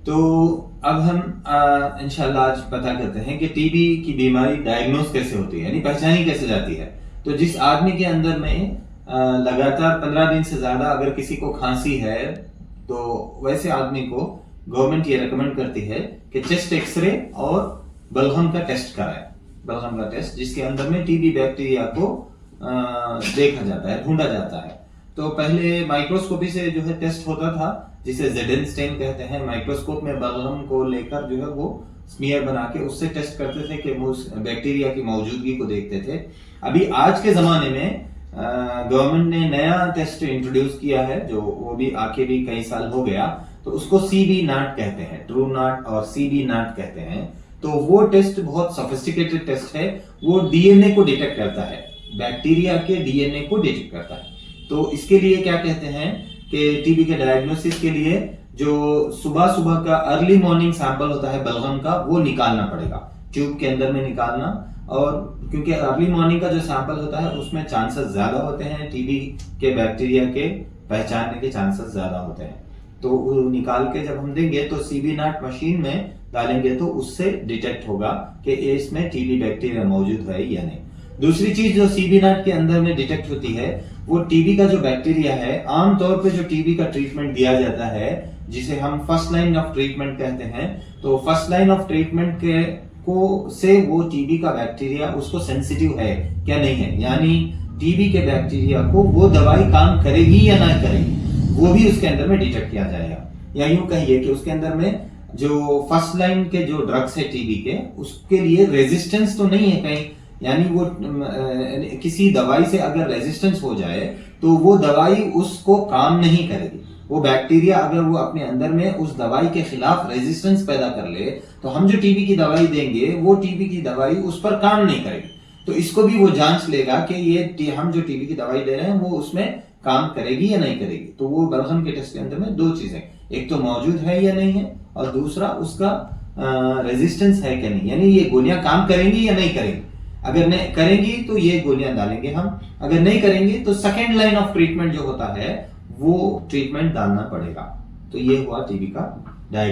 तो अब हम इंशाल्लाह आज पता करते हैं कि टीबी की बीमारी डायग्नोस कैसे होती है, यानी पहचानी कैसे जाती है। तो जिस आदमी के अंदर में लगातार 15 दिन से ज्यादा अगर किसी को खांसी है, तो वैसे आदमी को गवर्नमेंट ये रेकमेंड करती है कि चेस्ट एक्सरे और बलगम का टेस्ट कराए। बलगम का टेस्ट जिसके अंदर में टीबी बैक्टीरिया को देखा जाता है, ढूंढा जाता है। तो पहले माइक्रोस्कोपी से जो है टेस्ट होता था, जिसे जेडन स्टेन कहते हैं। माइक्रोस्कोप में बलगम को लेकर जो है वो स्मीयर बना के उससे टेस्ट करते थे कि बैक्टीरिया की मौजूदगी को देखते थे। अभी आज के जमाने में गवर्नमेंट ने नया टेस्ट इंट्रोड्यूस किया है, जो वो भी आके भी कई साल हो गया। तो उसको सीबी नाट कहते हैं, ट्रू नाट और सीबी नाट कहते हैं। तो वो टेस्ट बहुत सोफिस्टिकेटेड टेस्ट है। वो डीएनए को डिटेक्ट करता है, बैक्टीरिया के डीएनए को डिटेक्ट करता है। तो इसके लिए क्या कहते हैं कि टीबी के डायग्नोसिस के लिए जो सुबह सुबह का अर्ली मॉर्निंग सैंपल होता है बलगम का, वो निकालना पड़ेगा, ट्यूब के अंदर में निकालना। और क्योंकि अर्ली मॉर्निंग का जो सैंपल होता है उसमें चांसेस ज्यादा होते हैं टीबी के बैक्टीरिया के पहचानने के चांसेस ज्यादा होते हैं। तो वो निकाल के जब हम देंगे तो सीबी नाट मशीन में डालेंगे तो उससे डिटेक्ट होगा कि इसमें टीबी बैक्टीरिया मौजूद है या नहीं। दूसरी चीज जो सीबी नाट के अंदर में डिटेक्ट होती है, वो टीबी का जो बैक्टीरिया है, आमतौर पे जो टीबी का ट्रीटमेंट दिया जाता है जिसे हम फर्स्ट लाइन ऑफ ट्रीटमेंट कहते हैं, तो फर्स्ट लाइन ऑफ ट्रीटमेंट के को से वो टीबी का बैक्टीरिया उसको सेंसिटिव है क्या नहीं है, यानी टीबी के बैक्टीरिया को वो दवाई काम करेगी या ना करेगी, वो भी उसके अंदर में डिटेक्ट किया जाएगा। या यूं कहिए कि उसके अंदर में जो फर्स्ट लाइन के जो ड्रग्स है टीबी के, उसके लिए रेजिस्टेंस तो नहीं है कहीं, यानी वो किसी दवाई से अगर रेजिस्टेंस हो जाए तो वो दवाई उसको काम नहीं करेगी। वो बैक्टीरिया अगर वो अपने अंदर में उस दवाई के खिलाफ रेजिस्टेंस पैदा कर ले, तो हम जो टीबी की दवाई देंगे वो टीबी की दवाई उस पर काम नहीं करेगी। तो इसको भी वो जांच लेगा कि ये हम जो टीबी की दवाई दे रहे हैं वो उसमें काम करेगी या नहीं करेगी। तो वो बलगम के टेस्ट के अंदर में दो चीजें, एक तो मौजूद है या नहीं है, और दूसरा उसका रेजिस्टेंस है क्या नहीं, यानी ये गोलियां काम करेंगी या नहीं करेंगी। अगर नहीं करेंगी तो ये गोलियां डालेंगे हम, अगर नहीं करेंगे तो सेकेंड लाइन ऑफ ट्रीटमेंट जो होता है वो ट्रीटमेंट डालना पड़ेगा। तो ये हुआ टीबी का डायग्नोसिस।